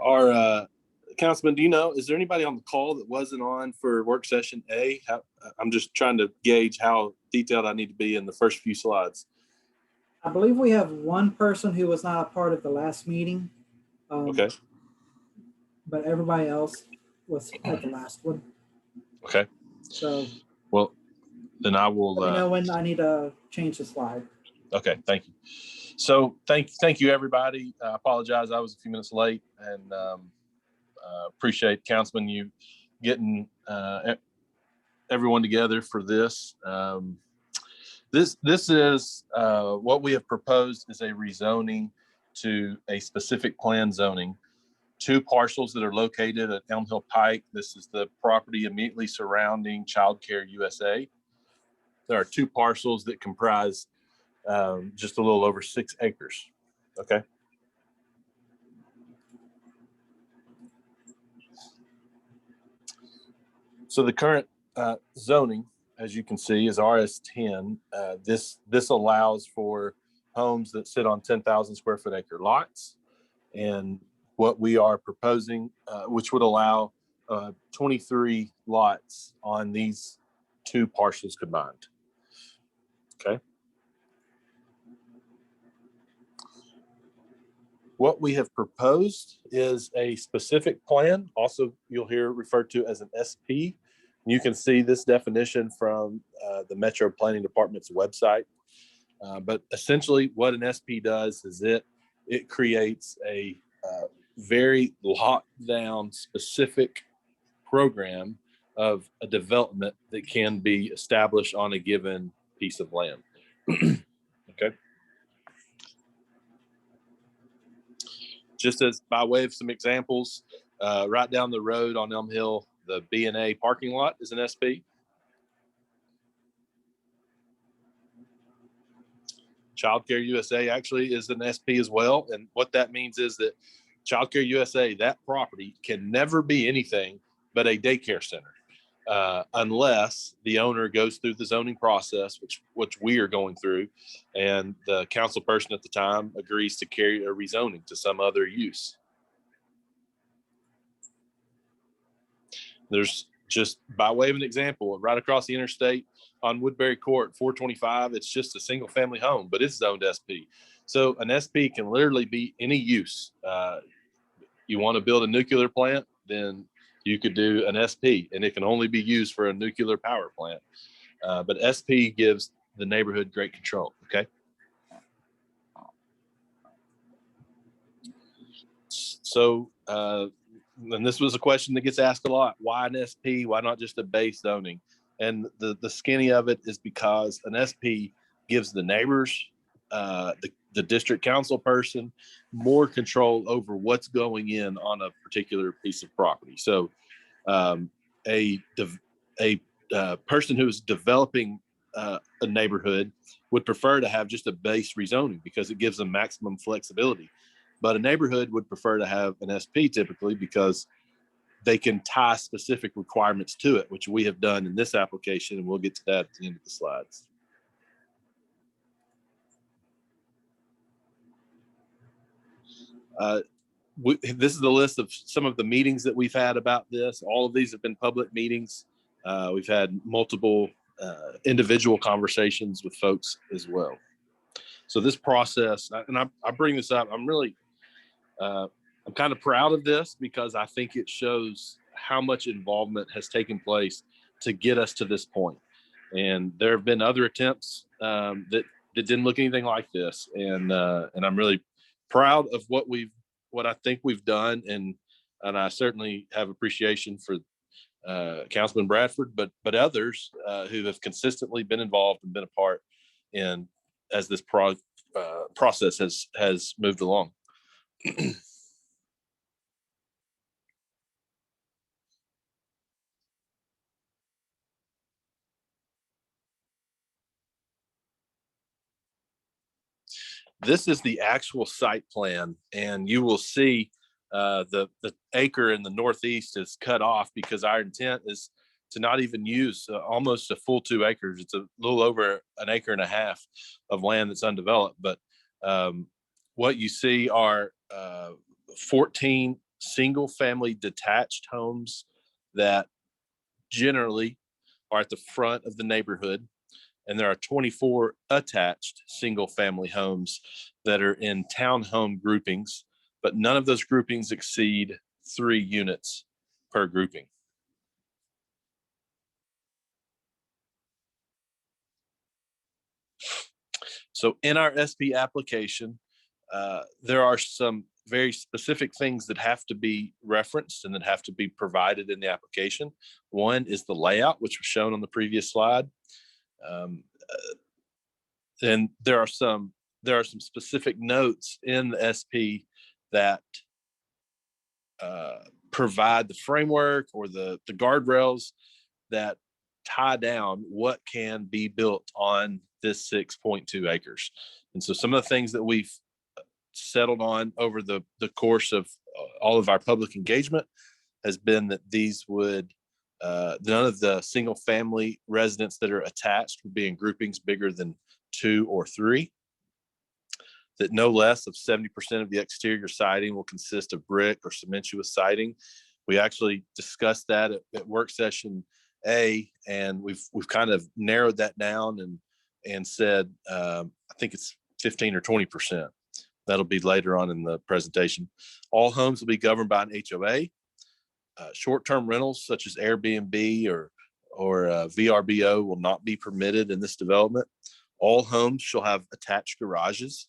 Our Councilman, do you know, is there anybody on the call that wasn't on for work session A? I'm just trying to gauge how detailed I need to be in the first few slides. I believe we have one person who was not a part of the last meeting. Okay. But everybody else was at the last one. Okay. So, well, then I will let me know when I need to change the slide. Okay, thank you. So thank you, everybody. I apologize, I was a few minutes late, and appreciate, Councilman, you getting everyone together for this. This is what we have proposed is a rezoning to a specific plan zoning. 2 parcels that are located at Elm Hill Pike. This is the property immediately surrounding Child Care USA. There are 2 parcels that comprise just a little over 6 acres. Okay. So the current zoning, as you can see, is RS10. This allows for homes that sit on 10,000 square foot acre lots. And what we are proposing, which would allow 23 lots on these 2 parcels combined. Okay. What we have proposed is a specific plan. Also, you'll hear referred to as an SP. You can see this definition from the Metro Planning Department's website. But essentially what an SP does is it creates a very locked down specific program of a development that can be established on a given piece of land. Okay. Just as by way of some examples, right down the road on Elm Hill, the B&A parking lot is an SP. Child Care USA actually is an SP as well. And what that means is that Child Care USA, that property can never be anything but a daycare center, unless the owner goes through the zoning process, which we are going through, and the council person at the time agrees to carry a rezoning to some other use. There's just by way of an example, right across the interstate on Woodbury Court, 425, it's just a single family home, but it's zoned SP. So an SP can literally be any use. You want to build a nuclear plant, then you could do an SP, and it can only be used for a nuclear power plant. But SP gives the neighborhood great control. Okay. So, and this was a question that gets asked a lot. Why an SP? Why not just a base zoning? And the skinny of it is because an SP gives the neighbors, the district council person, more control over what's going in on a particular piece of property. So a person who's developing a neighborhood would prefer to have just a base rezoning because it gives them maximum flexibility. But a neighborhood would prefer to have an SP typically because they can tie specific requirements to it, which we have done in this application, and we'll get to that at the end of the slides. This is the list of some of the meetings that we've had about this. All of these have been public meetings. We've had multiple individual conversations with folks as well. So this process, and I bring this up, I'm kind of proud of this because I think it shows how much involvement has taken place to get us to this point. And there have been other attempts that didn't look anything like this. And I'm really proud of what I think we've done. And I certainly have appreciation for Councilman Bradford, but others who have consistently been involved and been a part in as this process has moved along. This is the actual site plan, and you will see the acre in the northeast is cut off because our intent is to not even use almost a full 2 acres. It's a little over an acre and a half of land that's undeveloped. But what you see are 14 single family detached homes that generally are at the front of the neighborhood. And there are 24 attached single family homes that are in townhome groupings, but none of those groupings exceed 3 units per grouping. So in our SP application, there are some very specific things that have to be referenced and that have to be provided in the application. One is the layout, which was shown on the previous slide. And there are some specific notes in the SP that provide the framework or the guardrails that tie down what can be built on this 6.2 acres. And so some of the things that we've settled on over the course of all of our public engagement has been that these would none of the single family residents that are attached would be in groupings bigger than 2 or 3, that no less of 70% of the exterior siding will consist of brick or cementous siding. We actually discussed that at work session A, and we've kind of narrowed that down and said I think it's 15 or 20%. That'll be later on in the presentation. All homes will be governed by an HOA. Short-term rentals such as Airbnb or VRBO will not be permitted in this development. All homes shall have attached garages.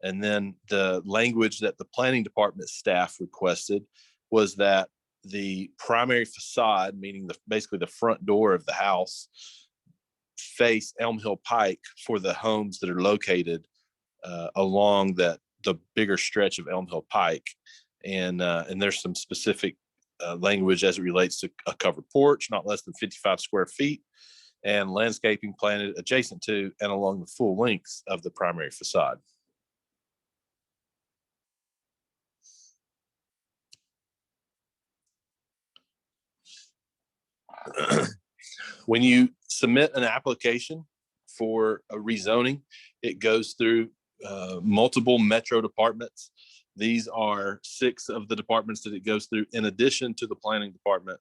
And then the language that the planning department staff requested was that the primary facade, meaning basically the front door of the house, face Elm Hill Pike for the homes that are located along the bigger stretch of Elm Hill Pike. And there's some specific language as it relates to a covered porch, not less than 55 square feet, and landscaping planted adjacent to and along the full length of the primary facade. When you submit an application for a rezoning, it goes through multiple metro departments. These are 6 of the departments that it goes through, in addition to the planning department,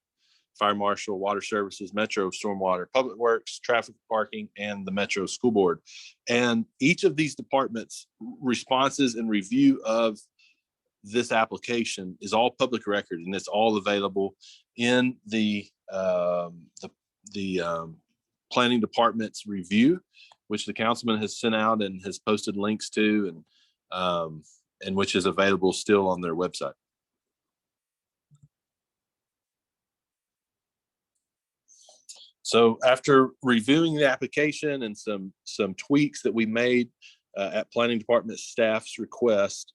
fire marshal, water services, metro stormwater, public works, traffic, parking, and the metro school board. And each of these departments' responses and review of this application is all public record, and it's all available in the planning department's review, which the councilman has sent out and has posted links to, and which is available still on their website. So after reviewing the application and some tweaks that we made at planning department staff's request,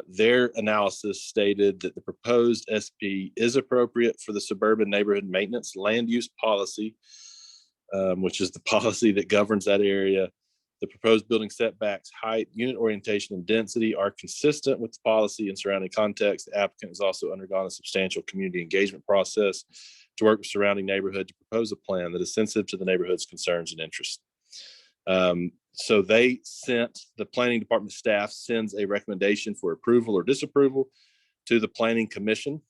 their analysis stated that the proposed SP is appropriate for the suburban neighborhood maintenance land use policy, which is the policy that governs that area. The proposed building setbacks, height, unit orientation, and density are consistent with the policy and surrounding context. The applicant has also undergone a substantial community engagement process to work with surrounding neighborhood to propose a plan that is sensitive to the neighborhood's concerns and interests. So the planning department staff sends a recommendation for approval or disapproval to the planning commission,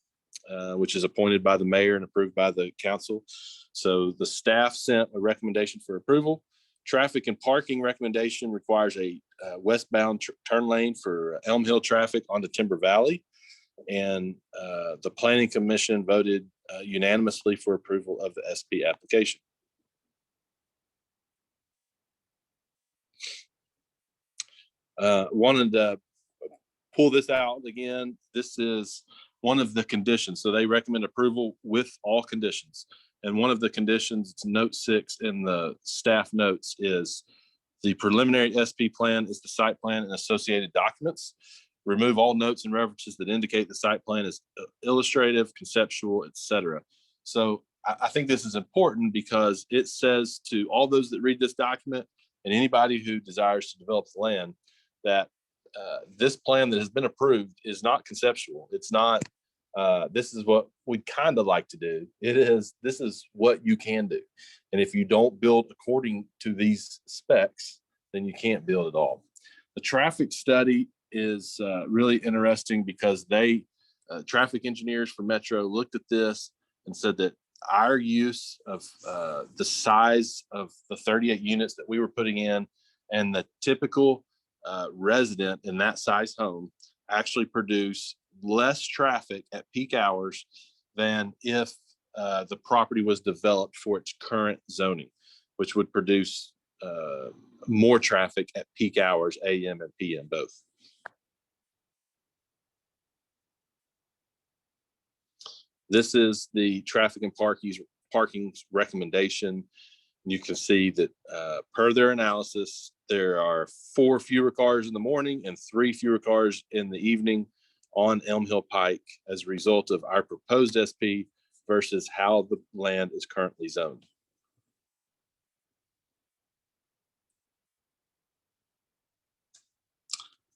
which is appointed by the mayor and approved by the council. So the staff sent a recommendation for approval. Traffic and parking recommendation requires a westbound turn lane for Elm Hill traffic onto Timber Valley. And the planning commission voted unanimously for approval of the SP application. Wanted to pull this out again. This is one of the conditions. So they recommend approval with all conditions. And one of the conditions, it's note 6 in the staff notes, is the preliminary SP plan is the site plan and associated documents. Remove all notes and references that indicate the site plan is illustrative, conceptual, etc. So I think this is important because it says to all those that read this document and anybody who desires to develop the land that this plan that has been approved is not conceptual. It's not, this is what we'd kind of like to do. This is what you can do. And if you don't build according to these specs, then you can't build at all. The traffic study is really interesting because they traffic engineers for Metro looked at this and said that our use of the size of the 38 units that we were putting in and the typical resident in that size home actually produce less traffic at peak hours than if the property was developed for its current zoning, which would produce more traffic at peak hours, AM and PM both. This is the traffic and parking's recommendation. You can see that per their analysis, there are 4 fewer cars in the morning and 3 fewer cars in the evening on Elm Hill Pike as a result of our proposed SP versus how the land is currently zoned.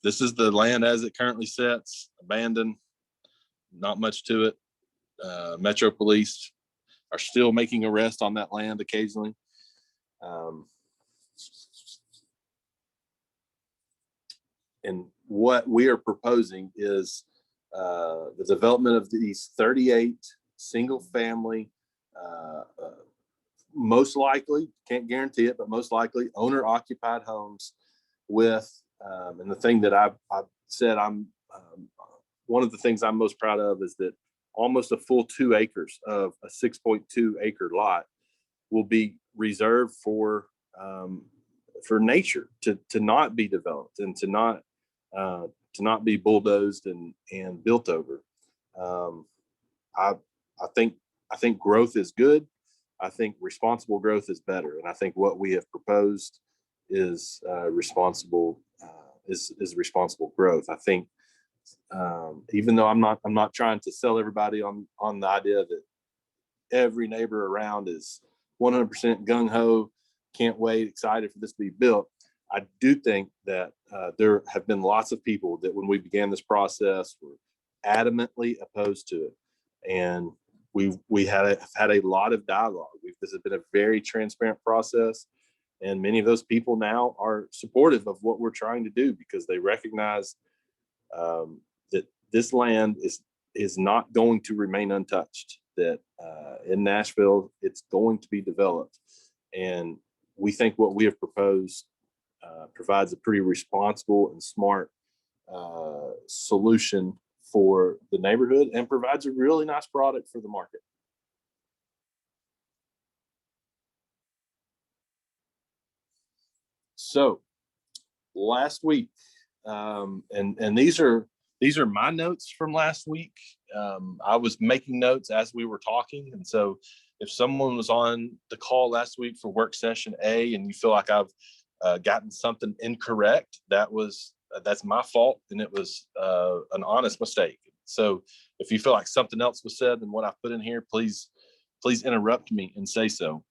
This is the land as it currently sits, abandoned, not much to it. Metro Police are still making arrests on that land occasionally. And what we are proposing is the development of these 38 single family, most likely, can't guarantee it, but most likely owner occupied homes with, and the thing that I've said, one of the things I'm most proud of is that almost a full 2 acres of a 6.2 acre lot will be reserved for nature to not be developed and to not be bulldozed and built over. I think growth is good. I think responsible growth is better, and I think what we have proposed is responsible growth. I think even though I'm not trying to sell everybody on the idea that every neighbor around is 100% gung ho, can't wait, excited for this to be built. I do think that there have been lots of people that when we began this process were adamantly opposed to it, and we have had a lot of dialogue. This has been a very transparent process, and many of those people now are supportive of what we're trying to do because they recognize that this land is not going to remain untouched. That in Nashville, it's going to be developed, and we think what we have proposed provides a pretty responsible and smart solution for the neighborhood and provides a really nice product for the market. So last week, and these are my notes from last week. I was making notes as we were talking, and so if someone was on the call last week for work session A and you feel like I've gotten something incorrect, that's my fault, and it was an honest mistake. So if you feel like something else was said than what I put in here, please interrupt me and say so.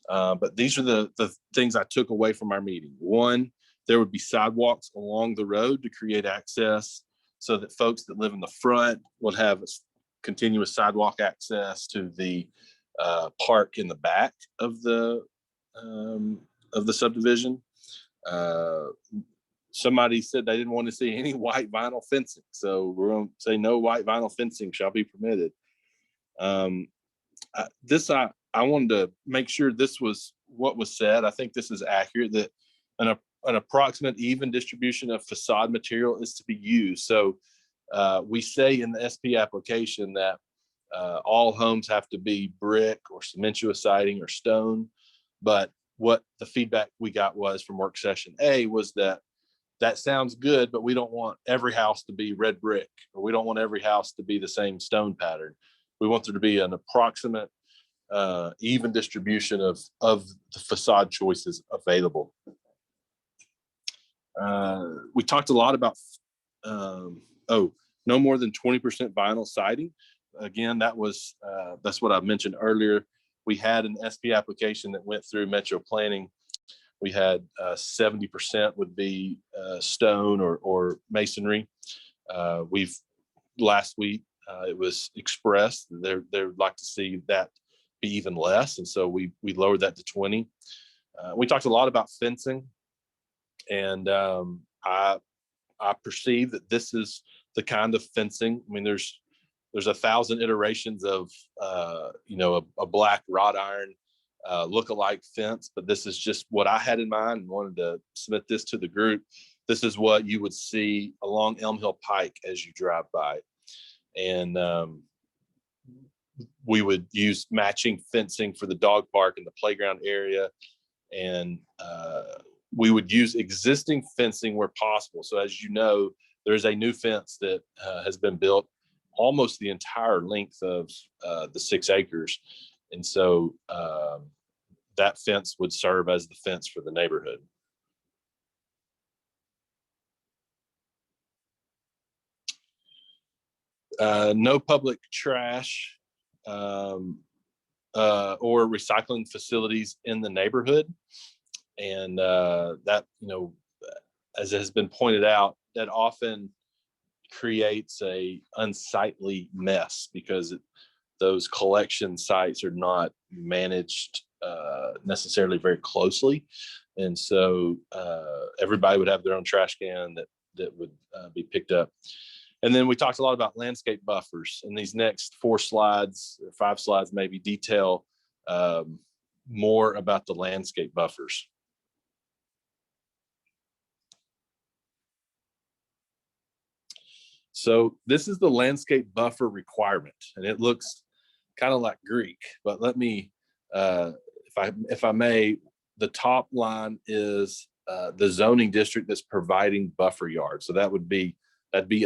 But these are the things I took away from our meeting. One, there would be sidewalks along the road to create access so that folks that live in the front would have a continuous sidewalk access to the park in the back of the subdivision. Somebody said they didn't want to see any white vinyl fencing, so we're going to say no white vinyl fencing shall be permitted. I wanted to make sure this was what was said. I think this is accurate, that an approximate even distribution of facade material is to be used. So we say in the SP application that all homes have to be brick or cementous siding or stone, but what the feedback we got was from work session A was that sounds good, but we don't want every house to be red brick, or we don't want every house to be the same stone pattern. We want there to be an approximate even distribution of the facade choices available. We talked a lot about no more than 20% vinyl siding. Again, that's what I mentioned earlier. We had an SP application that went through Metro Planning. We had 70% would be stone or masonry. Last week it was expressed they would like to see that be even less, and so we lowered that to 20. We talked a lot about fencing, and I perceive that this is the kind of fencing. I mean, there's 1,000 iterations of a black wrought iron look-alike fence, but this is just what I had in mind and wanted to submit this to the group. This is what you would see along Elm Hill Pike as you drive by, and we would use matching fencing for the dog park and the playground area, and we would use existing fencing where possible. So as you know, there's a new fence that has been built almost the entire length of the 6 acres. And so that fence would serve as the fence for the neighborhood. No public trash or recycling facilities in the neighborhood. And that, as has been pointed out, that often creates a unsightly mess because those collection sites are not managed necessarily very closely. And so everybody would have their own trash can that would be picked up. And then we talked a lot about landscape buffers, and these next 4 slides, or 5 slides maybe, detail more about the landscape buffers. So this is the landscape buffer requirement, and it looks kind of like Greek, but let me, if I may, the top line is the zoning district that's providing buffer yards. So that'd be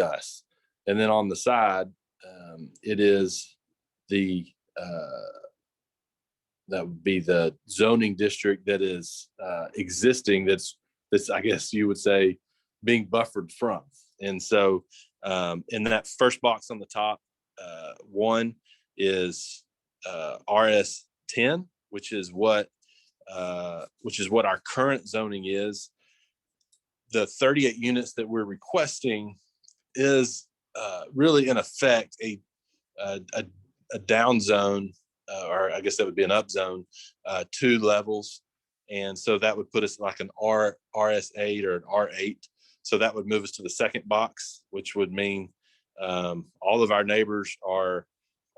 us. And then on the side, it is that would be the zoning district that is existing. That's I guess you would say being buffered from. And so in that first box on the top, 1 is RS 10, which is what our current zoning is. The 38 units that we're requesting is really in effect a down zone, or I guess that would be an up zone, 2 levels. And so that would put us like an RS8 or an R8. So that would move us to the second box, which would mean all of our neighbors are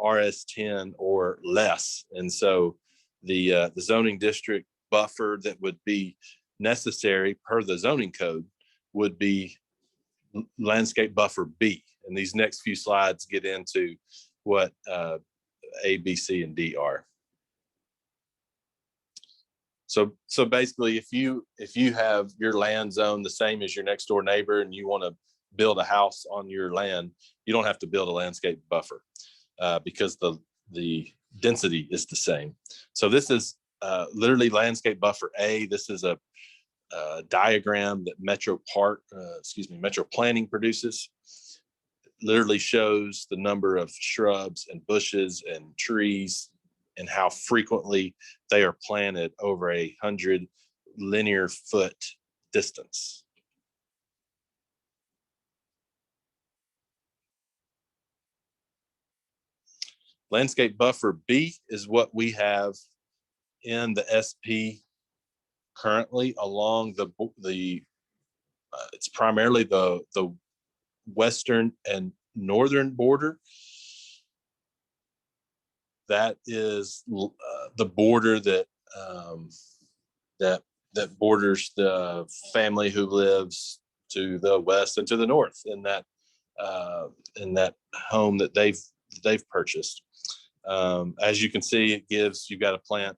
RS10 or less. And so the zoning district buffer that would be necessary per the zoning code would be landscape buffer B. And these next few slides get into what A, B, C, and D are. So basically, if you have your land zone the same as your next door neighbor and you want to build a house on your land, you don't have to build a landscape buffer because the density is the same. So this is literally landscape buffer A. This is a diagram that Metro Planning produces. It literally shows the number of shrubs and bushes and trees and how frequently they are planted over 100 linear foot distance. Landscape buffer B is what we have in the SP currently along the it's primarily the western and northern border. That is the border that borders the family who lives to the west and to the north in that home that they've purchased. As you can see, you've got to plant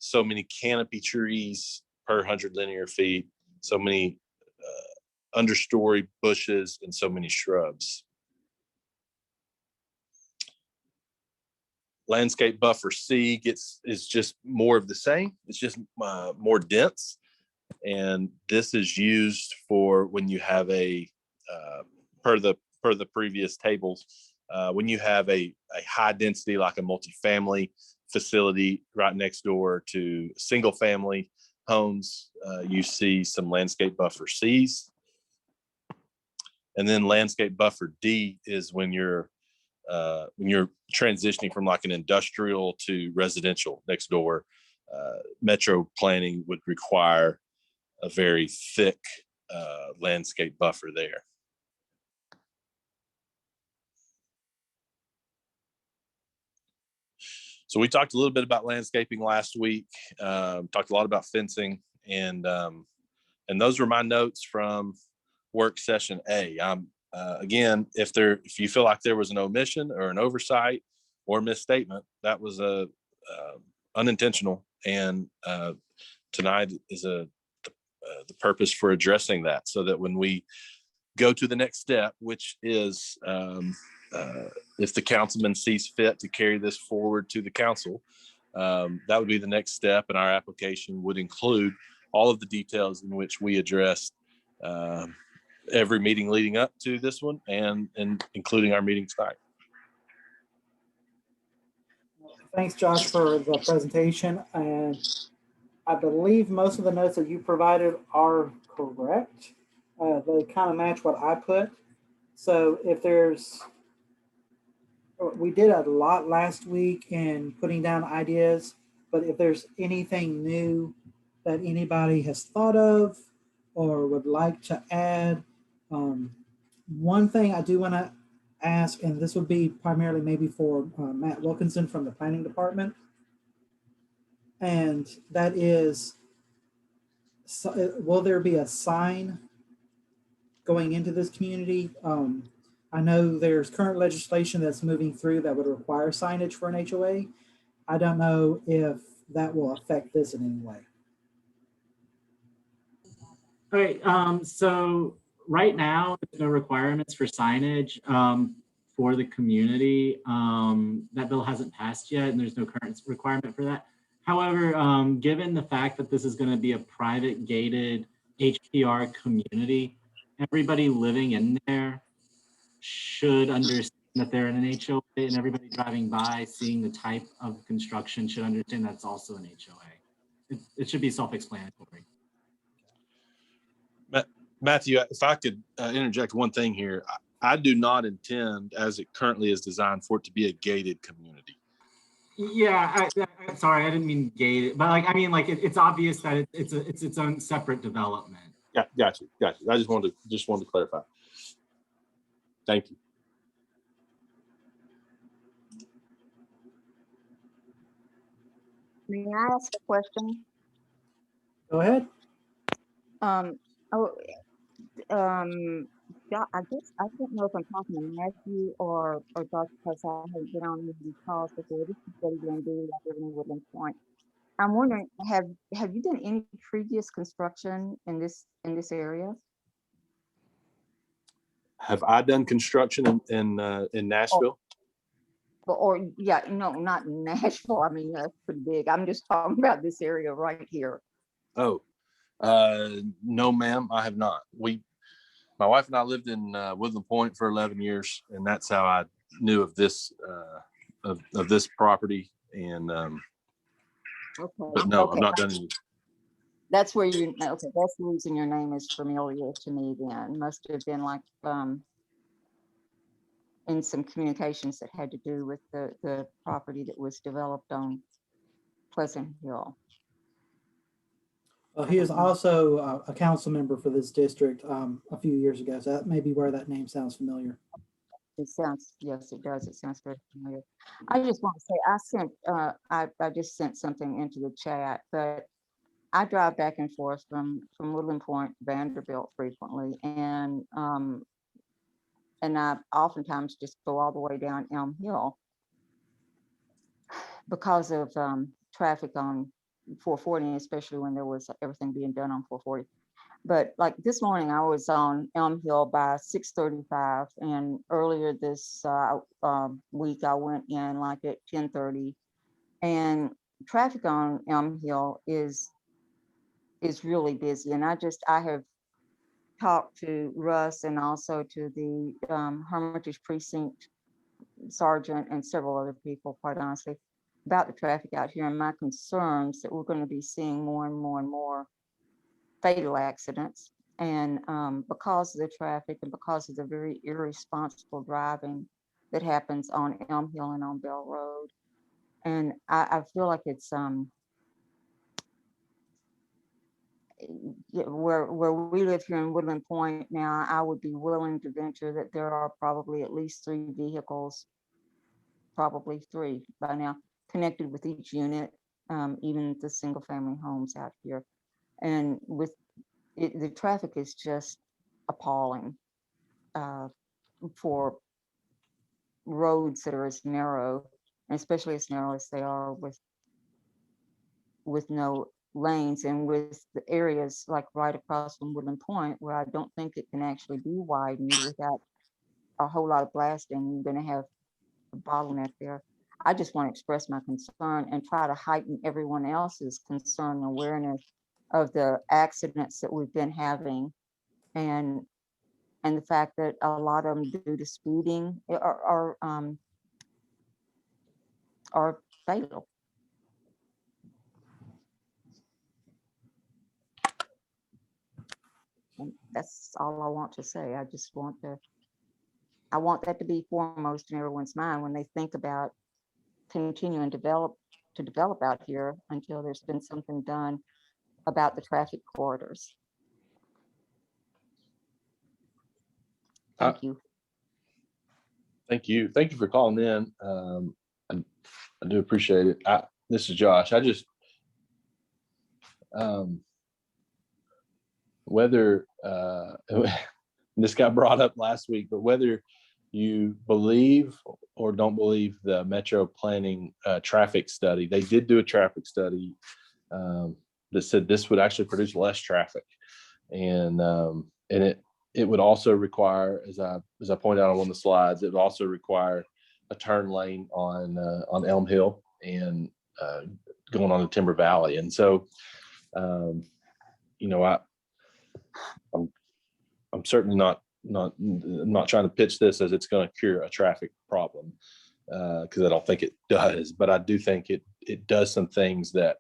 so many canopy trees per 100 linear feet, so many understory bushes, and so many shrubs. Landscape buffer C is just more of the same. It's just more dense, and this is used for when you have a per the previous tables, when you have a high density like a multifamily facility right next door to single family homes, you see some landscape buffer C's. And then landscape buffer D is when you're transitioning from like an industrial to residential next door. Metro planning would require a very thick landscape buffer there. So we talked a little bit about landscaping last week, talked a lot about fencing, and those were my notes from work session A. Again, if you feel like there was an omission or an oversight or misstatement, that was unintentional, and tonight is the purpose for addressing that, so that when we go to the next step, which is if the councilman sees fit to carry this forward to the council, that would be the next step, and our application would include all of the details in which we addressed every meeting leading up to this one, and including our meeting tonight. Thanks, Josh, for the presentation. And I believe most of the notes that you provided are correct. They kind of match what I put. So if we did a lot last week in putting down ideas, but if there's anything new that anybody has thought of or would like to add, one thing I do want to ask, and this would be primarily maybe for Matt Wilkinson from the planning department, and that is, will there be a sign going into this community? I know there's current legislation that's moving through that would require signage for an HOA. I don't know if that will affect this in any way. All right, so right now, there's no requirements for signage for the community. That bill hasn't passed yet, and there's no current requirement for that. However, given the fact that this is going to be a private gated HPR community, everybody living in there should understand that they're in an HOA, and everybody driving by seeing the type of construction should understand that's also an HOA. It should be self-explanatory. Matthew, if I could interject one thing here, I do not intend, as it currently is designed, for it to be a gated community. Yeah, I'm sorry, I didn't mean gated, but like, I mean, like it's obvious that it's its own separate development. Yeah, gotcha. I just wanted to clarify. Thank you. May I ask a question? Go ahead. Yeah, I guess I don't know if I'm talking to Matthew or Josh, because I haven't been on any of these calls before. This is what you're doing. I live in Woodland Point. I'm wondering, have you done any previous construction in this area? Have I done construction in Nashville? Or yeah, no, not in Nashville. I mean, that's pretty big. I'm just talking about this area right here. Oh, no, ma'am, I have not. My wife and I lived in Woodland Point for 11 years, and that's how I knew of this of this property. And Okay. but no, Okay. I've not done any. That's where you. Okay, that's the reason your name is familiar to me. Then must have been like in some communications that had to do with the property that was developed on Pleasant Hill. He is also a council member for this district a few years ago, so that may be where that name sounds familiar. It sounds, yes, it does. It sounds very familiar. I just want to say, I just sent something into the chat, but I drive back and forth from Woodland Point to Vanderbilt frequently, and I oftentimes just go all the way down Elm Hill because of traffic on 440, especially when there was everything being done on 440. But like this morning, I was on Elm Hill by 6:35, and earlier this week, I went in like at 10:30, and traffic on Elm Hill is really busy. And I have talked to Russ and also to the Hermitage Precinct Sergeant and several other people, quite honestly, about the traffic out here, and my concerns that we're going to be seeing more and more and more fatal accidents. And because of the traffic and because of the very irresponsible driving that happens on Elm Hill and on Bell Road. And I feel like it's where we live here in Woodland Point now, I would be willing to venture that there are probably at least 3 vehicles, probably 3 by now, connected with each unit, even the single family homes out here. And with it, the traffic is just appalling for roads that are as narrow, and especially as narrow as they are with no lanes, and with the areas like right across from Woodland Point, where I don't think it can actually be widened without a whole lot of blasting. You're going to have a bottleneck there. I just want to express my concern and try to heighten everyone else's concern and awareness of the accidents that we've been having, and the fact that a lot of them due to speeding are fatal. And that's all I want to say. I want that to be foremost in everyone's mind when they think about continuing to develop out here until there's been something done about the traffic corridors. Thank you. Thank you. Thank you for calling in. I do appreciate it. This is Josh. I just, whether, this got brought up last week, but whether you believe or don't believe the Metro Planning traffic study, they did do a traffic study that said this would actually produce less traffic. And it would also require, as I pointed out on one of the slides, it would also require a turn lane on Elm Hill and going on to Timber Valley. And so, you know, I'm certainly not trying to pitch this as it's going to cure a traffic problem, because I don't think it does. But I do think it does some things that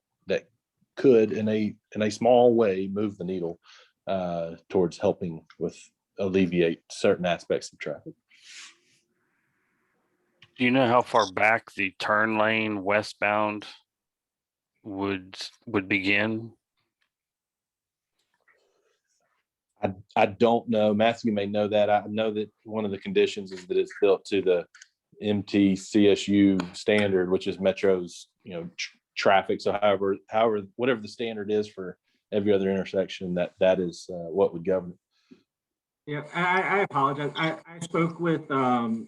could, in a small way, move the needle towards helping with alleviate certain aspects of traffic. Do you know how far back the turn lane westbound would begin? I don't know. Matthew may know that. I know that one of the conditions is that it's built to the MTCSU standard, which is Metro's, traffic. So however, whatever the standard is for every other intersection, that is what would govern it. Yeah, I apologize. I spoke with John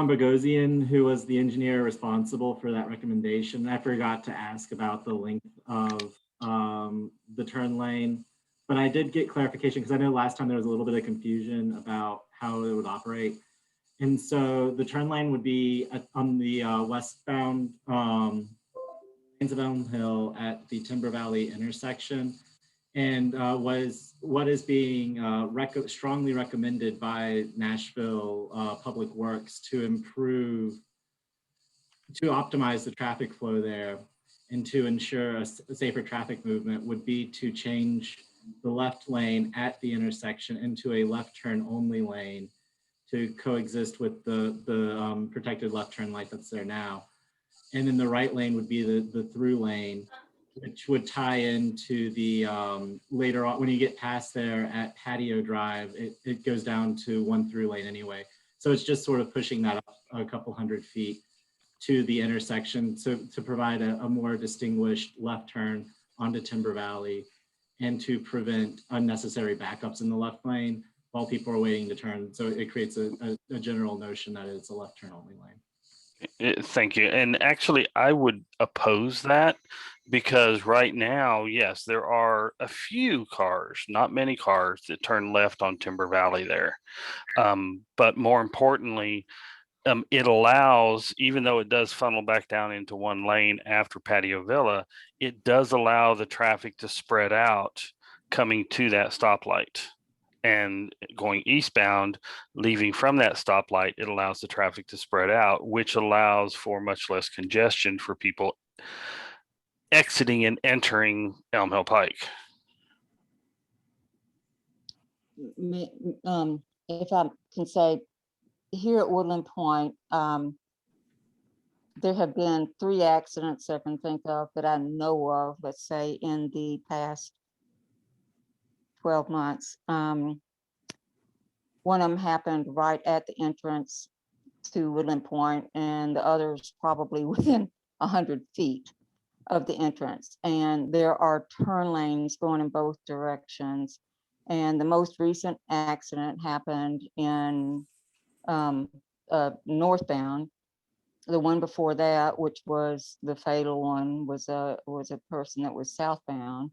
Bogosian, who was the engineer responsible for that recommendation. I forgot to ask about the length of the turn lane, but I did get clarification because I know last time there was a little bit of confusion about how it would operate. And so the turn lane would be on the westbound lanes of Elm Hill at the Timber Valley intersection, and what is being strongly recommended by Nashville Public Works to optimize the traffic flow there and to ensure a safer traffic movement would be to change the left lane at the intersection into a left turn only lane to coexist with the protected left turn light that's there now. And then the right lane would be the through lane, which would tie into the later on when you get past there at Patio Drive, it goes down to one through lane anyway. So it's just sort of pushing that up a couple hundred feet to the intersection to provide a more distinguished left turn onto Timber Valley and to prevent unnecessary backups in the left lane while people are waiting to turn. So it creates a general notion that it's a left turn only lane. Thank you. And actually, I would oppose that because right now, yes, there are a few cars, not many cars, that turn left on Timber Valley there. But more importantly, it allows, even though it does funnel back down into one lane after Patio Villa, it does allow the traffic to spread out coming to that stoplight. And going eastbound, leaving from that stoplight, it allows the traffic to spread out, which allows for much less congestion for people exiting and entering Elm Hill Pike. If I can say, here at Woodland Point, there have been 3 accidents I can think of that I know of, let's say, in the past 12 months. One of them happened right at the entrance to Woodland Point, and the others probably within 100 feet of the entrance. And there are turn lanes going in both directions. And the most recent accident happened in northbound. The one before that, which was the fatal one, was a person that was southbound.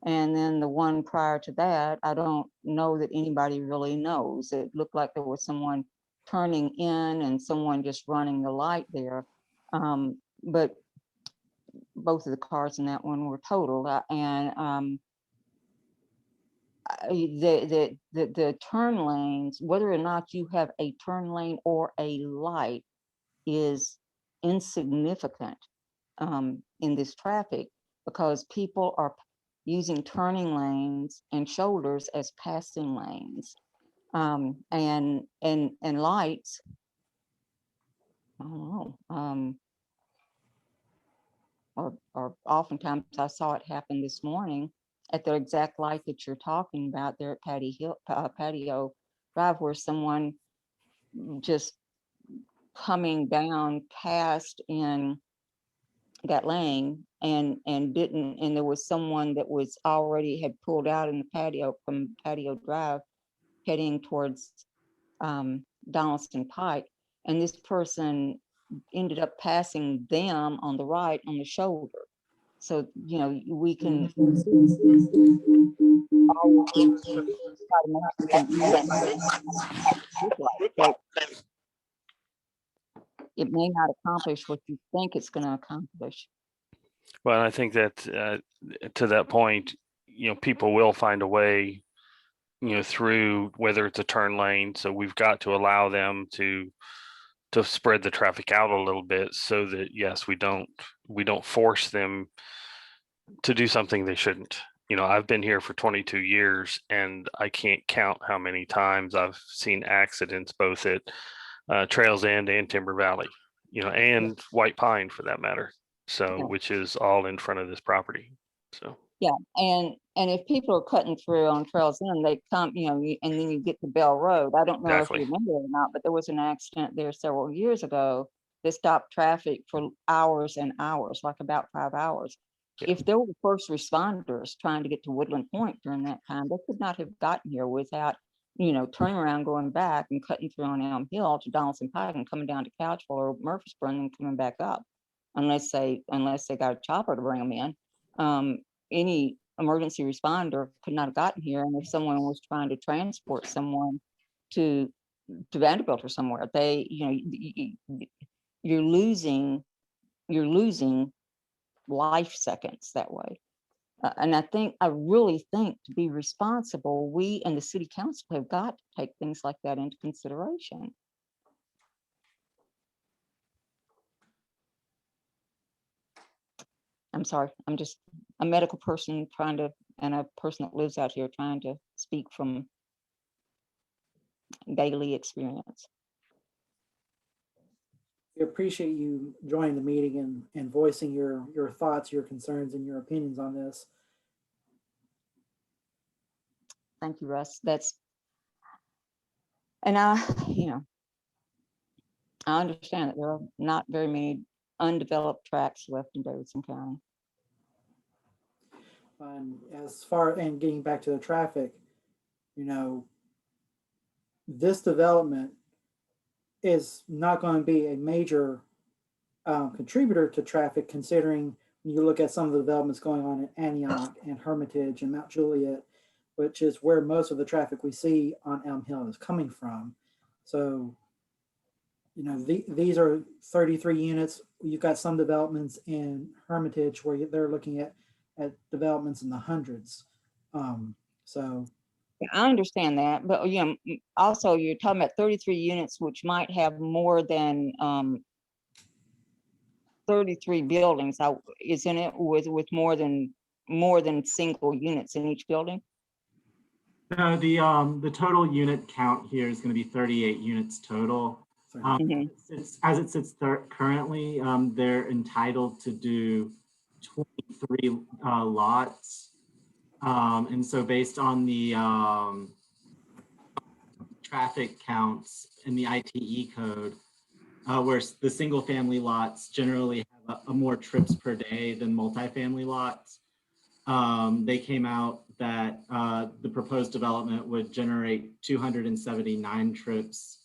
And then the one prior to that, I don't know that anybody really knows. It looked like there was someone turning in and someone just running the light there. But both of the cars in that one were totaled. The turn lanes, whether or not you have a turn lane or a light, is insignificant in this traffic, because people are using turning lanes and shoulders as passing lanes, and lights. I don't know. Or oftentimes I saw it happen this morning at the exact light that you're talking about there at Patio Drive, where someone just coming down past in that lane and didn't, and there was someone that was already had pulled out in the patio from Patio Drive heading towards Donaldson Pike, and this person ended up passing them on the right on the shoulder. So, you know, we can but it may not accomplish what you think it's going to accomplish. Well, I think that to that point, you know, people will find a way, you know, through whether it's a turn lane. So we've got to allow them to spread the traffic out a little bit, so that yes, we don't force them to do something they shouldn't. You know, I've been here for 22 years and I can't count how many times I've seen accidents, both at Trails End and Timber Valley, you know, and White Pine for that matter. So, Yeah. which is all in front of this property. So, yeah, and if people are cutting through on Trails End, they come, you know, and then you get to Bell Road. I don't know exactly. if you remember or not, but there was an accident there several years ago that stopped traffic for hours and hours, like about 5 hours. Yeah. If there were first responders trying to get to Woodland Point during that time, they could not have gotten here without, you know, turning around, going back and cutting through on Elm Hill to Donaldson Pike and coming down to Couchville or Murfreesboro and coming back up, unless they got a chopper to bring them in. Any emergency responder could not have gotten here. And if someone was trying to transport someone to Vanderbilt or somewhere, they, you know, you're losing life seconds that way. And I really think to be responsible, we and the city council have got to take things like that into consideration. I'm sorry, I'm just a medical person and a person that lives out here trying to speak from daily experience. We appreciate you joining the meeting and voicing your thoughts, your concerns, and your opinions on this. Thank you, Russ. And you know, I understand that there are not very many undeveloped tracks left in Davidson County. And getting back to the traffic, you know, this development is not going to be a major contributor to traffic, considering when you look at some of the developments going on in Antioch and Hermitage and Mount Juliet, which is where most of the traffic we see on Elm Hill is coming from. So, you know, these are 33 units. You've got some developments in Hermitage where they're looking at developments in the hundreds. So I understand that, but you know, also you're talking about 33 units, which might have more than 33 buildings. Isn't it with more than single units in each building? No, the total unit count here is going to be 38 units total. As it sits currently, they're entitled to do 23 lots. And so based on the traffic counts in the ITE code, where the single family lots generally have a more trips per day than multifamily lots. They came out that the proposed development would generate 279 trips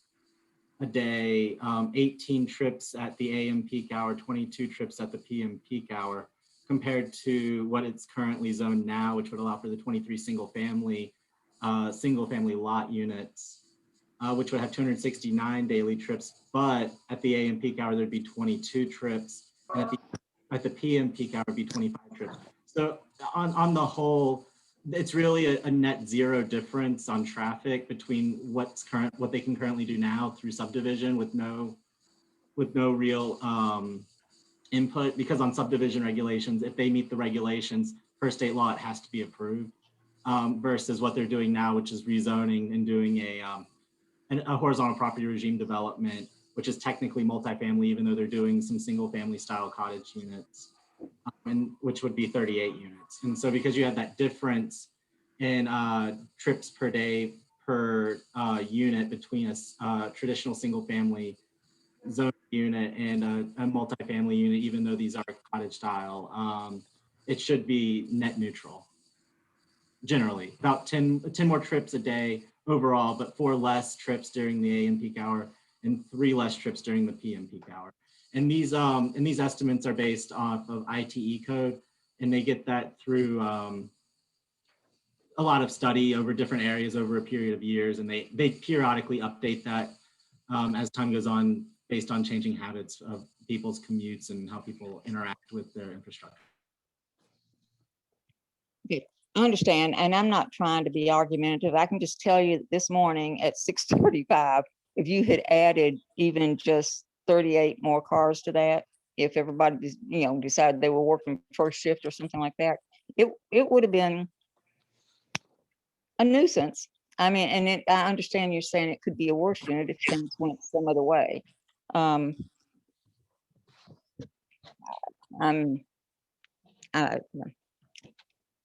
a day, 18 trips at the AM peak hour, 22 trips at the PM peak hour, compared to what it's currently zoned now, which would allow for the 23 single family lot units, which would have 269 daily trips. But at the AM peak hour, there'd be 22 trips, and at the PM peak hour, it'd be 25 trips. So on the whole, it's really a net zero difference on traffic between what they can currently do now through subdivision with no real input, because on subdivision regulations, if they meet the regulations, per state law, it has to be approved, versus what they're doing now, which is rezoning and doing a horizontal property regime development, which is technically multifamily, even though they're doing some single family style cottage units, and which would be 38 units. And so because you have that difference in trips per day per unit between a traditional single family zone unit and a multifamily unit, even though these are cottage style, it should be net neutral. Generally, about 10 more trips a day overall, but 4 less trips during the AM peak hour and 3 less trips during the PM peak hour. And these estimates are based off of ITE code, and they get that through a lot of study over different areas over a period of years, and they periodically update that as time goes on, based on changing habits of people's commutes and how people interact with their infrastructure. Okay, I understand, and I'm not trying to be argumentative. I can just tell you this morning at 6:35, if you had added even just 38 more cars to that, if everybody, decided they were working first shift or something like that, it would have been a nuisance. I mean, and I understand you're saying it could be a worse unit if things went some other way.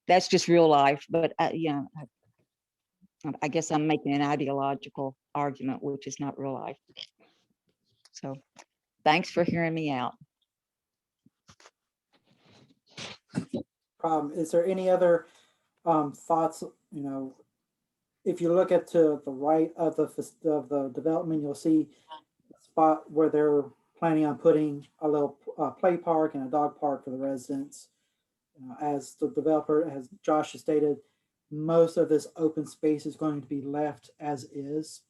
That's just real life, but I guess I'm making an ideological argument, which is not real life. So thanks for hearing me out. Is there any other thoughts? If you look at to the right of the development, you'll see a spot where they're planning on putting a little play park and a dog park for the residents. As the developer, as Josh has stated, most of this open space is going to be left as is.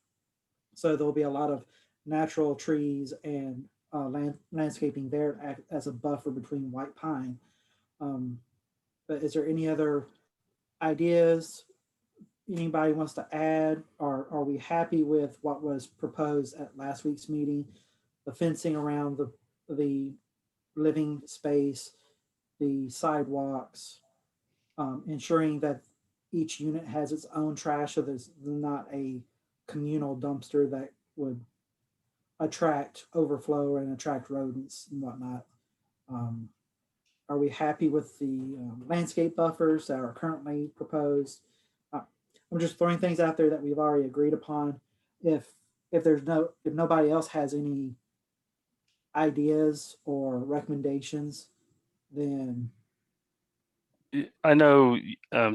So there'll be a lot of natural trees and landscaping there as a buffer between white pine. But is there any other ideas anybody wants to add? Or are we happy with what was proposed at last week's meeting? The fencing around the living space, the sidewalks, ensuring that each unit has its own trash, so there's not a communal dumpster that would attract overflow and attract rodents and whatnot. Are we happy with the landscape buffers that are currently proposed? I'm just throwing things out there that we've already agreed upon. If nobody else has any ideas or recommendations, then I know,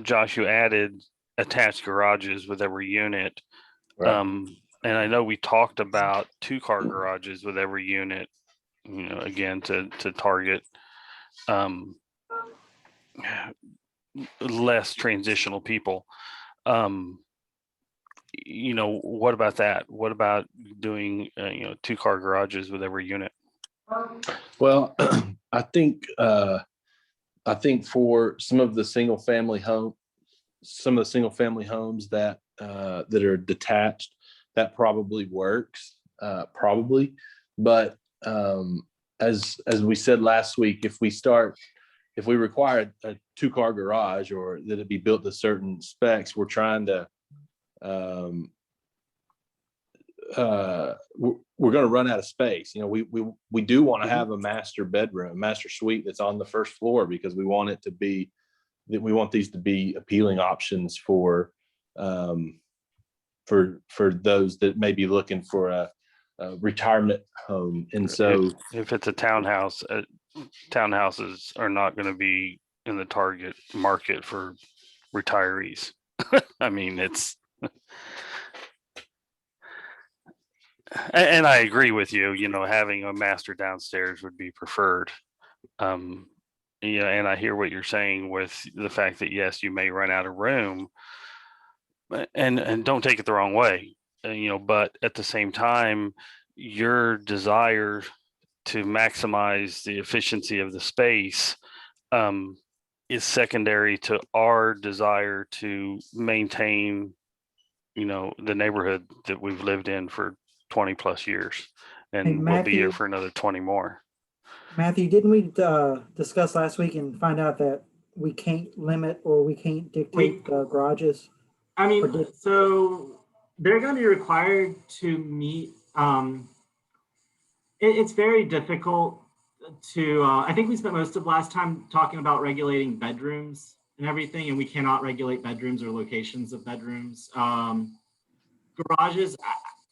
Josh, you added attached garages with every unit. Right. And I know we talked about 2-car garages with every unit, again, to target less transitional people. What about that? What about doing 2-car garages with every unit? Well, I think for some of the single family homes that are detached, that probably works, but as we said last week, if we require a 2-car garage, or that it be built to certain specs, we're trying to we're going to run out of space. We do want to have a master suite that's on the first floor, because we want these to be appealing options for those that may be looking for retirement home. And so if it's a townhouse, townhouses are not going to be in the target market for retirees. I mean, it's, and I agree with you, you know, having a master downstairs would be preferred. Yeah, and I hear what you're saying with the fact that yes, you may run out of room, and don't take it the wrong way, you know, but at the same time, your desire to maximize the efficiency of the space is secondary to our desire to maintain, you know, the neighborhood that we've lived in for 20 plus years, Hey, and we'll be here Matthew, for another 20 more. Matthew, didn't we discuss last week and find out that we can't limit or we can't dictate garages? I mean, so they're going to be required to meet. It's very difficult to. I think we spent most of last time talking about regulating bedrooms and everything, and we cannot regulate bedrooms or locations of bedrooms. Garages,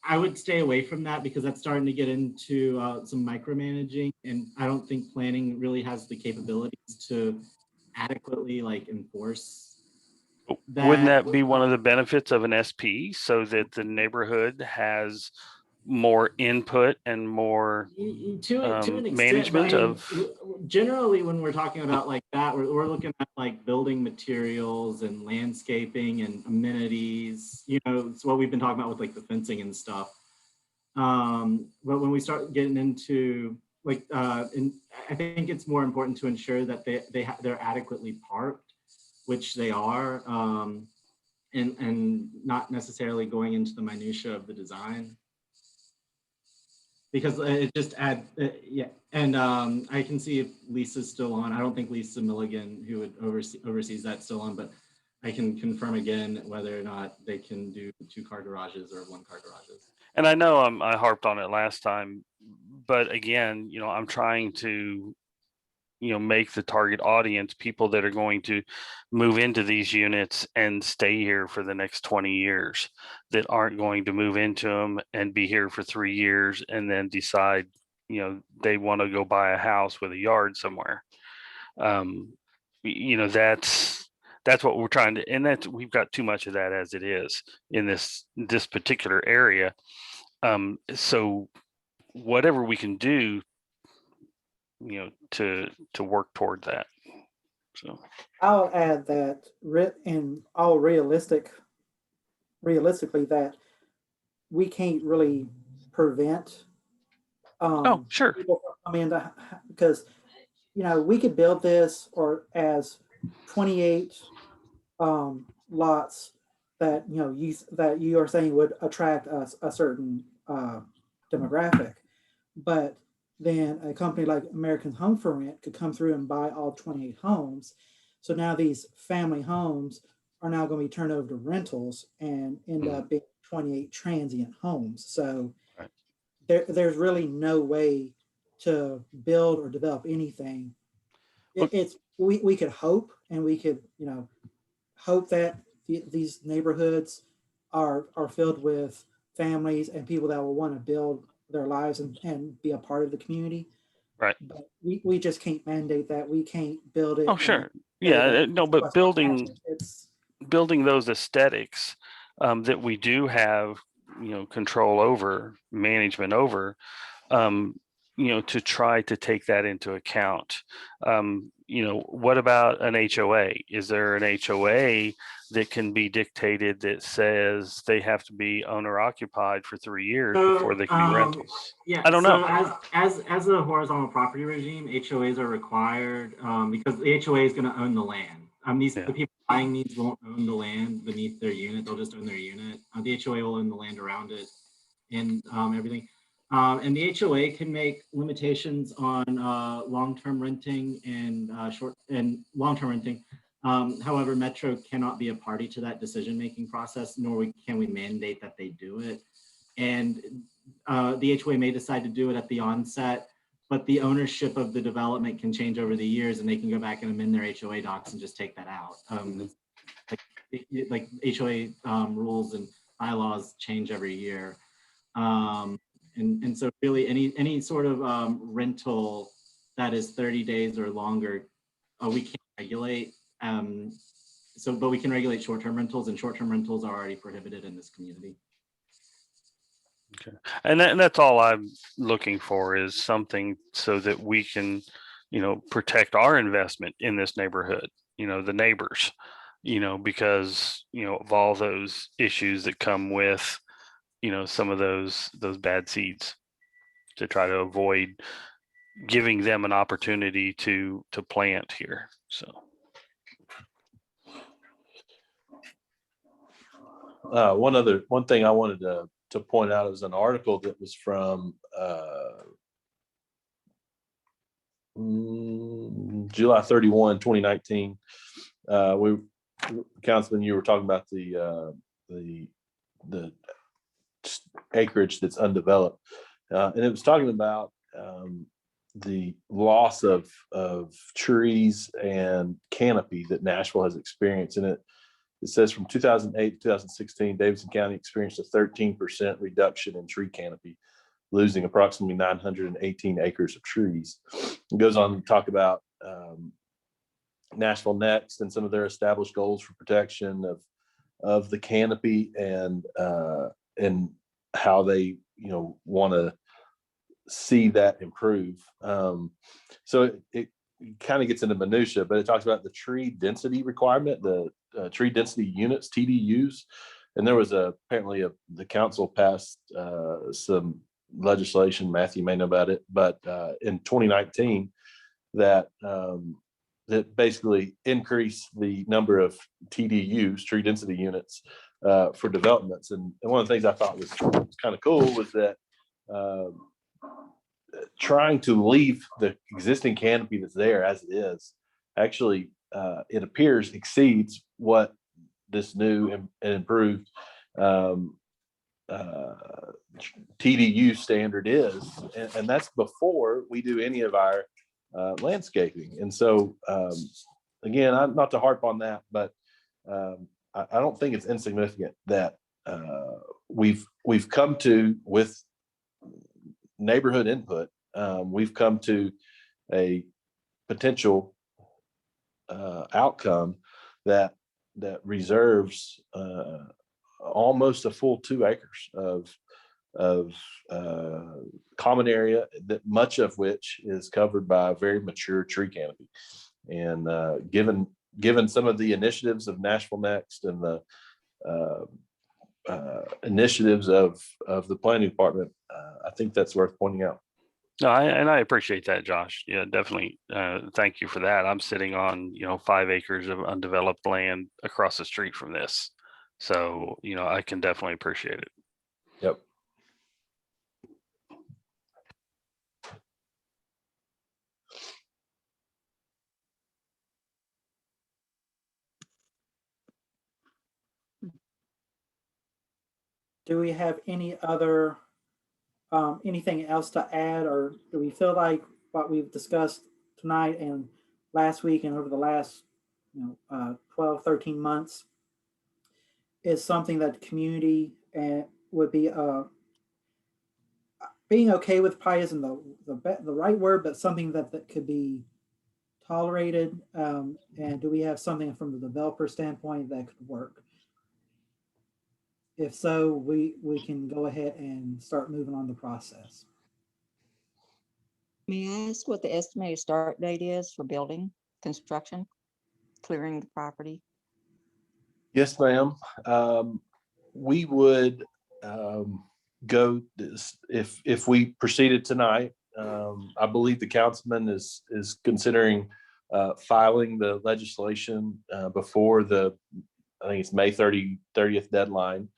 I would stay away from that because that's starting to get into some micromanaging, and I don't think planning really has the capabilities to adequately like enforce that. Wouldn't that be one of the benefits of an SP, so that the neighborhood has more input and more to an extent, management I mean, of? generally when we're talking about like that, we're looking at like building materials and landscaping and amenities, you know, it's what we've been talking about with like the fencing and stuff. But when we start getting into like, and I think it's more important to ensure that they're adequately parked, which they are, and not necessarily going into the minutia of the design. Because it just adds, yeah. And I can see if Lisa's still on. I don't think Lisa Milligan, who would oversees that, still on, but I can confirm again whether or not they can do 2-car garages or 1-car garages. And I know I harped on it last time, but again, you know, I'm trying to, you know, make the target audience people that are going to move into these units and stay here for the next 20 years, that aren't going to move into them and be here for 3 years and then decide, you know, they want to go buy a house with a yard somewhere. You know, that's what we're trying to, and that's, we've got too much of that as it is in this particular area. So whatever we can do, you know, to work toward that. So I'll add that in all realistically that we can't really prevent sure, people from coming into, because you know we could build this or as 28 lots that you are saying would attract a certain demographic, but then a company like American Home for Rent could come through and buy all 28 homes. So now these family homes are now going to be turned over to rentals and end up being 28 transient homes. So right. There's really no way to build or develop anything. We could hope, and we could, you know, hope that these neighborhoods are filled with families and people that will want to build their lives and be a part of the community. Right. But we just can't mandate that. We can't build it. Oh, sure. Yeah, no, but building those aesthetics that we do have, you know, control over, management over, you know, to try to take that into account. You know, what about an HOA? Is there an HOA that can be dictated that says they have to be owner occupied for 3 years before they can be rentals? Yeah, I don't know. As a horizontal property regime, HOAs are required because the HOA is going to own the land. The people buying these won't own the land beneath their unit; they'll just own their unit. The HOA will own the land around it and everything. And the HOA can make limitations on long-term renting and long-term renting. However, Metro cannot be a party to that decision-making process, nor can we mandate that they do it. And the HOA may decide to do it at the onset, but the ownership of the development can change over the years, and they can go back and amend their HOA docs and just take that out. Like HOA rules and bylaws change every year. And so really any sort of rental that is 30 days or longer, we can't regulate. But we can regulate short-term rentals, and short-term rentals are already prohibited in this community. Okay. And that's all I'm looking for, is something so that we can, protect our investment in this neighborhood, the neighbors, because, of all those issues that come with, some of those bad seeds, to try to avoid giving them an opportunity to plant here. So. One thing I wanted to point out is an article that was from July 31, 2019. Councilman, you were talking about the acreage that's undeveloped, and it was talking about the loss of trees and canopy that Nashville has experienced. And it says from 2008 to 2016, Davidson County experienced a 13% reduction in tree canopy, losing approximately 918 acres of trees. It goes on to talk about Nashville Next and some of their established goals for protection of the canopy, and how they want to see that improve. So it kind of gets into minutia, but it talks about the tree density requirement, the tree density units, TDUs. And there was apparently the council passed some legislation, Matthew may know about it, but in 2019 that basically increased the number of TDUs, tree density units, for developments. And one of the things I thought was kind of cool was that trying to leave the existing canopy that's there as it is, actually, it appears exceeds what this new and improved TDU standard is. And that's before we do any of our landscaping. And so, again, not to harp on that, but I don't think it's insignificant that we've come to, with neighborhood input, we've come to a potential outcome that reserves almost a full 2 acres of common area, that much of which is covered by a very mature tree canopy. And given some of the initiatives of Nashville Next and the initiatives of the planning department, I think that's worth pointing out. No, I appreciate that, Josh. Yeah, definitely. Thank you for that. I'm sitting on 5 acres of undeveloped land across the street from this, so I can definitely appreciate it. Yep. Do we have any other anything else to add, or do we feel like what we've discussed tonight and last week and over the last 12, 13 months is something that the community would be being okay with? Probably isn't the right word, but something that could be tolerated? And do we have something from the developer standpoint that could work? If so, we can go ahead and start moving on the process. May I ask what the estimated start date is for building construction, clearing the property? Yes, ma'am. We would go if we proceeded tonight. I believe the councilman is considering filing the legislation before I think it's May 30th deadline.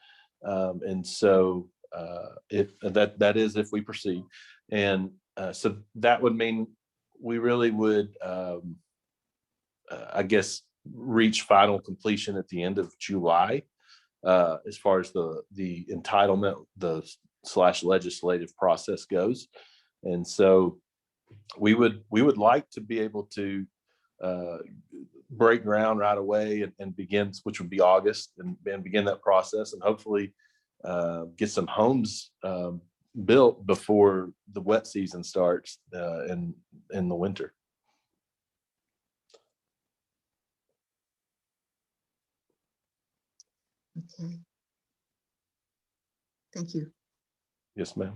And so that is if we proceed. And so that would mean we really would, I guess, reach final completion at the end of July, as far as the entitlement, the legislative process goes. And so we would like to be able to break ground right away and begin, which would be August, and begin that process, and hopefully get some homes built before the wet season starts in the winter. Okay. Thank you. Yes, ma'am.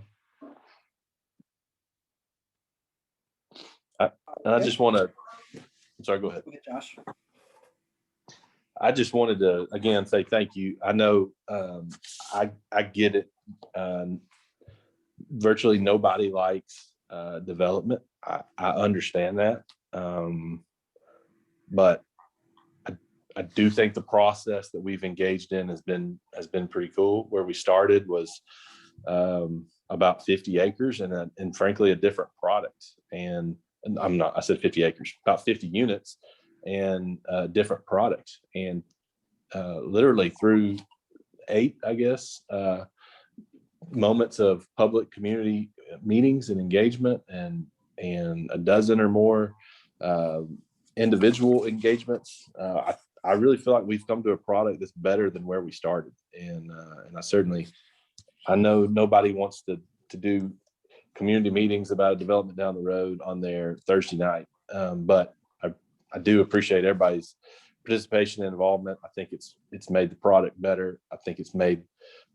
I just want to, I'm sorry, go ahead. Go ahead, Josh. I just wanted to, again, say thank you. I know I get it. Virtually nobody likes development. I understand that. But I do think the process that we've engaged in has been pretty cool. Where we started was about 50 acres and frankly, a different product. And I said 50 acres, about 50 units and different products. And literally through 8, I guess, moments of public community meetings and engagement and a dozen or more individual engagements, I really feel like we've come to a product that's better than where we started. And I know nobody wants to do community meetings about a development down the road on their Thursday night. But I do appreciate everybody's participation and involvement. I think it's made the product better. I think it's made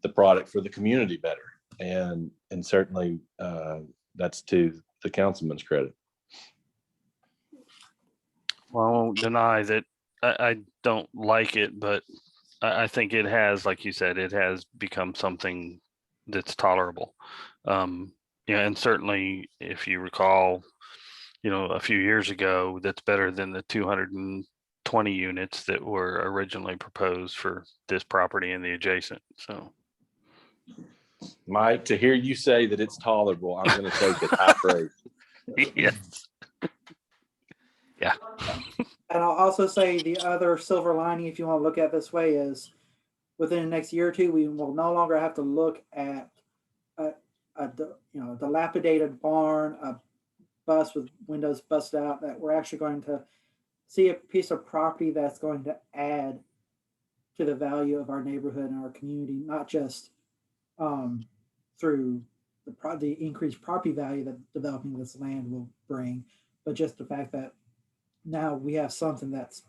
the product for the community better. And certainly that's to the councilman's credit. Well, I won't deny that I don't like it, but I think it has, like you said, it has become something that's tolerable. And certainly if you recall, a few years ago, that's better than the 220 units that were originally proposed for this property and the adjacent. So, Mike, to hear you say that it's tolerable, I'm going to take it high praise. yes. Yeah. And I'll also say the other silver lining, if you want to look at it this way, is within the next year or two, we will no longer have to look at a dilapidated barn, a bus with windows busted out. That we're actually going to see a piece of property that's going to add to the value of our neighborhood and our community, not just through the increased property value that developing this land will bring, but just the fact that now we have something that's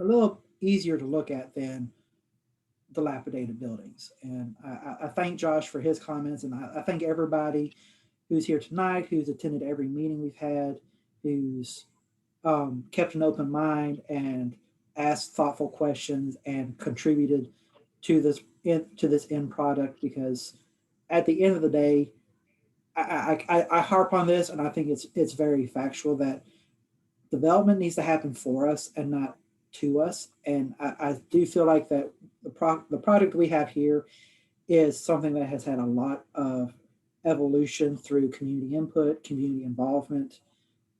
a little easier to look at than dilapidated buildings. And I thank Josh for his comments, and I thank everybody who's here tonight, who's attended every meeting we've had, who's kept an open mind and asked thoughtful questions and contributed to this end product. Because at the end of the day, I harp on this, and I think it's very factual that development needs to happen for us and not to us. And I do feel like that the product we have here is something that has had a lot of evolution through community input, community involvement.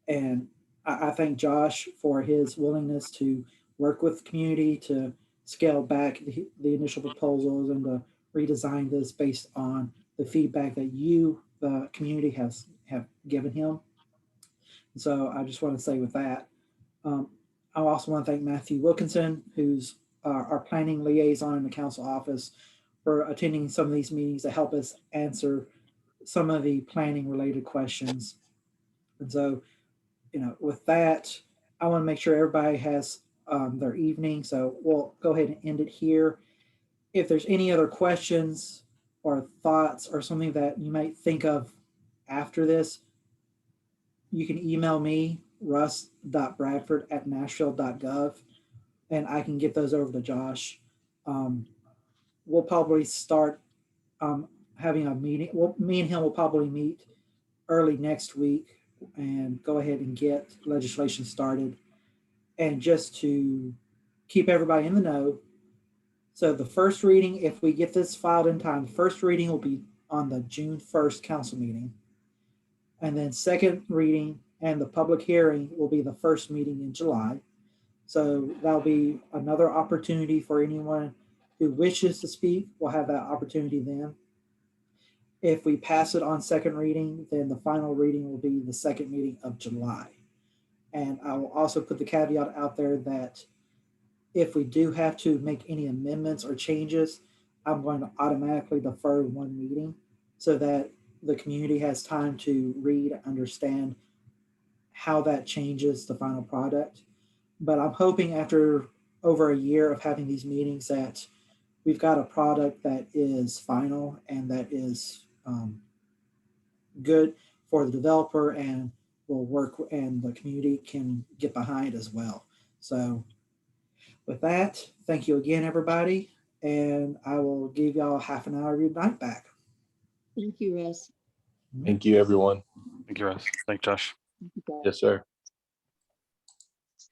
And I thank Josh for his willingness to work with the community to scale back the initial proposals and to redesign this based on the feedback that you, the community, have given him. So I just want to say with that, I also want to thank Matthew Wilkinson, who's our planning liaison in the council office, for attending some of these meetings to help us answer some of the planning related questions. And so, with that, I want to make sure everybody has their evening. So we'll go ahead and end it here. If there's any other questions or thoughts or something that you might think of after this, you can email me, russ.bradford@nashville.gov, and I can get those over to Josh. We'll probably start having a meeting. Well, me and him will probably meet early next week and go ahead and get legislation started. And just to keep everybody in the know, so the first reading, if we get this filed in time, the first reading will be on the June 1st council meeting. And then second reading and the public hearing will be the first meeting in July. So that'll be another opportunity for anyone who wishes to speak. We'll have that opportunity then. If we pass it on second reading, then the final reading will be the second meeting of July. And I will also put the caveat out there that if we do have to make any amendments or changes, I'm going to automatically defer one meeting so that the community has time to read, understand how that changes the final product. But I'm hoping after over a year of having these meetings that we've got a product that is final and that is good for the developer and will work and the community can get behind as well. So with that, thank you again, everybody. And I will give y'all half an hour of your night back. Thank you, Russ. Thank you, everyone. Thank you, Russ. Thanks, Josh. Yes, sir.